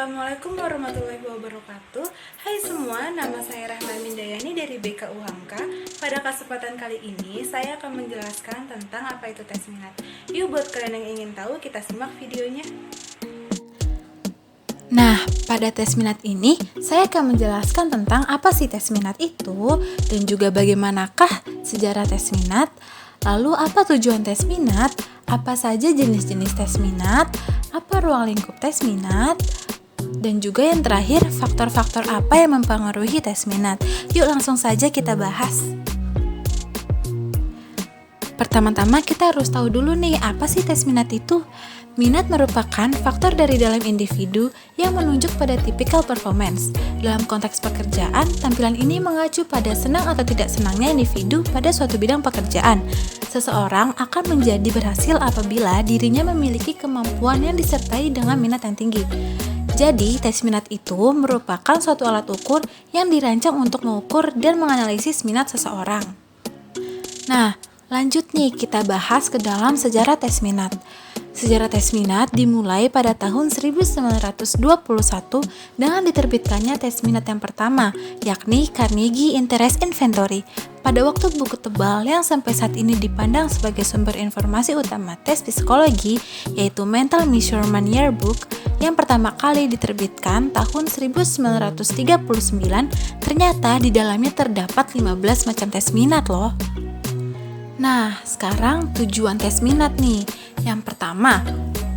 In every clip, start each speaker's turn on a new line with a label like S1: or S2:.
S1: Assalamualaikum warahmatullahi wabarakatuh. Hai semua, nama saya Rahma Mindayani dari BK UHAMKA. Pada kesempatan kali ini, saya akan menjelaskan tentang apa itu tes minat. Yuk, buat kalian yang ingin tahu, kita simak videonya.
S2: Nah, pada tes minat ini, saya akan menjelaskan tentang apa sih tes minat itu, dan juga bagaimanakah sejarah tes minat, lalu apa tujuan tes minat, apa saja jenis-jenis tes minat, apa ruang lingkup tes minat, dan juga yang terakhir, faktor-faktor apa yang mempengaruhi tes minat. Yuk langsung saja kita bahas. Pertama-tama kita harus tahu dulu nih, apa sih tes minat itu? Minat merupakan faktor dari dalam individu yang menunjuk pada tipikal performance. Dalam konteks pekerjaan, tampilan ini mengacu pada senang atau tidak senangnya individu pada suatu bidang pekerjaan. Seseorang akan menjadi berhasil apabila dirinya memiliki kemampuan yang disertai dengan minat yang tinggi. Jadi, tes minat itu merupakan suatu alat ukur yang dirancang untuk mengukur dan menganalisis minat seseorang. Nah, lanjut nih kita bahas ke dalam sejarah tes minat. Sejarah tes minat dimulai pada tahun 1921 dengan diterbitkannya tes minat yang pertama, yakni Carnegie Interest Inventory. Pada waktu buku tebal yang sampai saat ini dipandang sebagai sumber informasi utama tes psikologi, yaitu Mental Measurement Yearbook, yang pertama kali diterbitkan tahun 1939, ternyata di dalamnya terdapat 15 macam tes minat loh. Nah, sekarang tujuan tes minat nih. Yang pertama,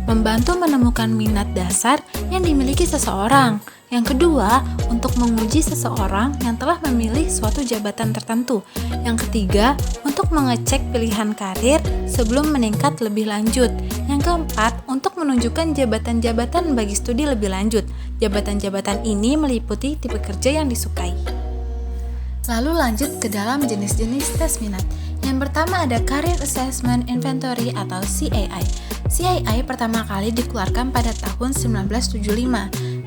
S2: membantu menemukan minat dasar yang dimiliki seseorang. Yang kedua, untuk menguji seseorang yang telah memilih suatu jabatan tertentu. Yang ketiga, untuk mengecek pilihan karir sebelum meningkat lebih lanjut. Yang keempat, untuk menunjukkan jabatan-jabatan bagi studi lebih lanjut. Jabatan-jabatan ini meliputi tipe kerja yang disukai. Lalu lanjut ke dalam jenis-jenis tes minat. Yang pertama ada Career Assessment Inventory atau CAI. CAI pertama kali dikeluarkan pada tahun 1975.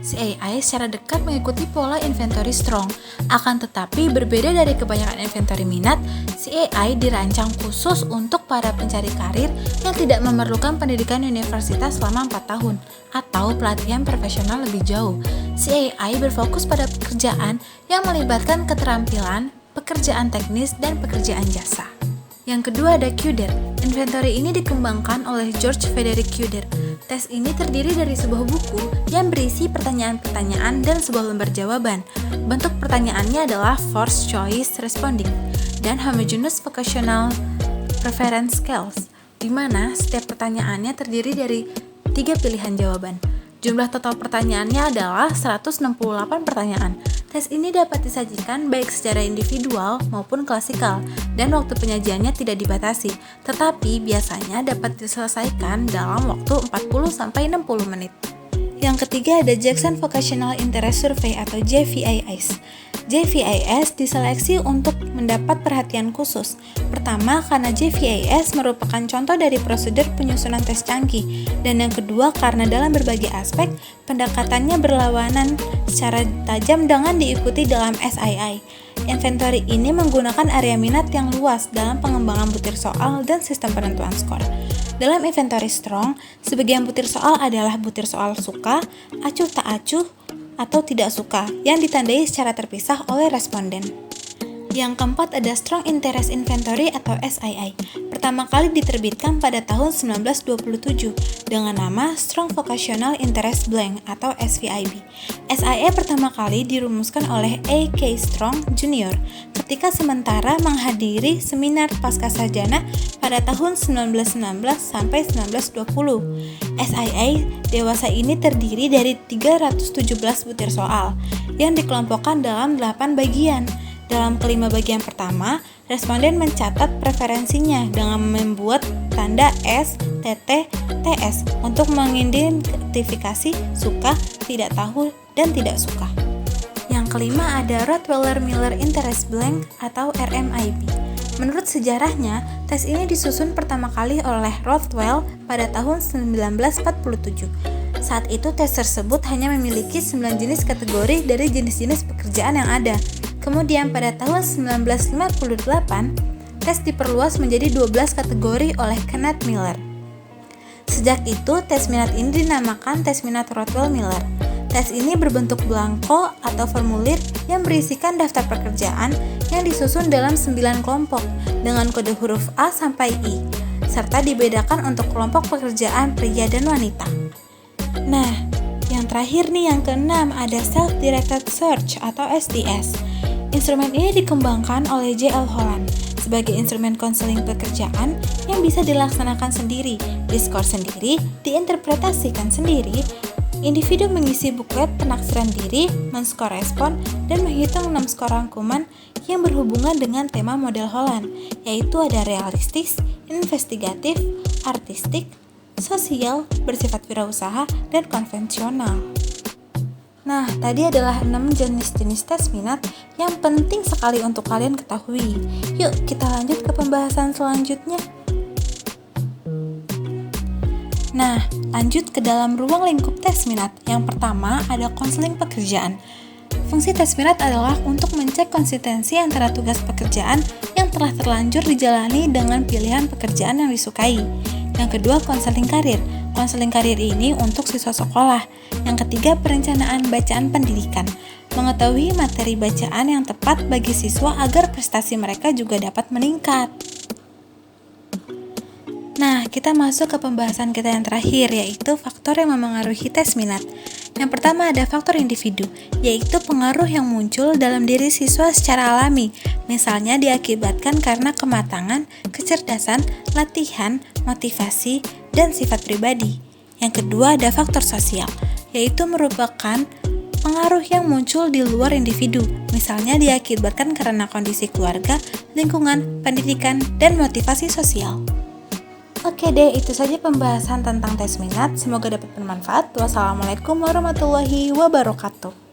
S2: CAI secara dekat mengikuti pola inventory Strong. Akan tetapi berbeda dari kebanyakan inventory minat, CAI dirancang khusus untuk para pencari karir yang tidak memerlukan pendidikan universitas selama 4 tahun atau pelatihan profesional lebih jauh. CAI berfokus pada pekerjaan yang melibatkan keterampilan, pekerjaan teknis, dan pekerjaan jasa. Yang kedua ada QDER. Inventory ini dikembangkan oleh George Frederick QDER. Tes ini terdiri dari sebuah buku yang berisi pertanyaan-pertanyaan dan sebuah lembar jawaban. Bentuk pertanyaannya adalah Forced Choice Responding dan Homogeneous Vocational Preference Scales, di mana setiap pertanyaannya terdiri dari 3 pilihan jawaban. Jumlah total pertanyaannya adalah 168 pertanyaan. Tes ini dapat disajikan baik secara individual maupun klasikal, dan waktu penyajiannya tidak dibatasi, tetapi biasanya dapat diselesaikan dalam waktu 40-60 menit. Yang ketiga ada Jackson Vocational Interest Survey atau JVIS. JVIS diseleksi untuk mendapat perhatian khusus. Pertama, karena JVIS merupakan contoh dari prosedur penyusunan tes canggih, dan yang kedua karena dalam berbagai aspek pendekatannya berlawanan secara tajam dengan diikuti dalam SII. Inventory ini menggunakan area minat yang luas dalam pengembangan butir soal dan sistem penentuan skor. Dalam inventory Strong, sebagian butir soal adalah butir soal suka, acuh tak acuh, atau tidak suka yang ditandai secara terpisah oleh responden. Yang keempat ada Strong Interest Inventory atau SII. Pertama kali diterbitkan pada tahun 1927 dengan nama Strong Vocational Interest Blank atau SVIB. SII pertama kali dirumuskan oleh A.K. Strong Jr. ketika sementara menghadiri seminar pascasarjana pada tahun 1919 sampai 1920. SII dewasa ini terdiri dari 317 butir soal yang dikelompokkan dalam 8 bagian. Dalam kelima bagian pertama, responden mencatat preferensinya dengan membuat tanda S, TT, TS untuk mengidentifikasi suka, tidak tahu, dan tidak suka. Yang kelima ada Rothweiler-Miller Interest Blank atau RMIB. Menurut sejarahnya, tes ini disusun pertama kali oleh Rothwell pada tahun 1947. Saat itu tes tersebut hanya memiliki 9 jenis kategori dari jenis-jenis pekerjaan yang ada. Kemudian pada tahun 1958, tes diperluas menjadi 12 kategori oleh Kenneth Miller. Sejak itu, tes minat ini dinamakan tes minat Rothwell-Miller. Tes ini berbentuk belangko atau formulir yang berisikan daftar pekerjaan yang disusun dalam 9 kelompok dengan kode huruf A sampai I, serta dibedakan untuk kelompok pekerjaan pria dan wanita. Nah, yang terakhir nih, yang keenam, ada Self-Directed Search atau SDS. Instrumen ini dikembangkan oleh J.L. Holland sebagai instrumen konseling pekerjaan yang bisa dilaksanakan sendiri, diskor sendiri, diinterpretasikan sendiri. Individu mengisi buklet penaksiran diri, men-skor respon, dan menghitung 6 skor rangkuman yang berhubungan dengan tema model Holland, yaitu ada realistis, investigatif, artistik, sosial, bersifat wirausaha, dan konvensional. Nah, tadi adalah 6 jenis-jenis tes minat yang penting sekali untuk kalian ketahui. Yuk, kita lanjut ke pembahasan selanjutnya. Nah, lanjut ke dalam ruang lingkup tes minat. Yang pertama, ada konseling pekerjaan. Fungsi tes minat adalah untuk mencek konsistensi antara tugas pekerjaan yang telah terlanjur dijalani dengan pilihan pekerjaan yang disukai. Yang kedua, konseling karir. Konseling karir ini untuk siswa sekolah. Yang ketiga, perencanaan bacaan pendidikan. Mengetahui materi bacaan yang tepat bagi siswa agar prestasi mereka juga dapat meningkat. Nah, kita masuk ke pembahasan kita yang terakhir, yaitu faktor yang memengaruhi tes minat. Yang pertama ada faktor individu, yaitu pengaruh yang muncul dalam diri siswa secara alami, misalnya diakibatkan karena kematangan, kecerdasan, latihan, motivasi, dan sifat pribadi. Yang kedua ada faktor sosial, yaitu merupakan pengaruh yang muncul di luar individu, misalnya diakibatkan karena kondisi keluarga, lingkungan, pendidikan, dan motivasi sosial. Oke deh, itu saja pembahasan tentang tes minat. Semoga dapat bermanfaat. Wassalamualaikum warahmatullahi wabarakatuh.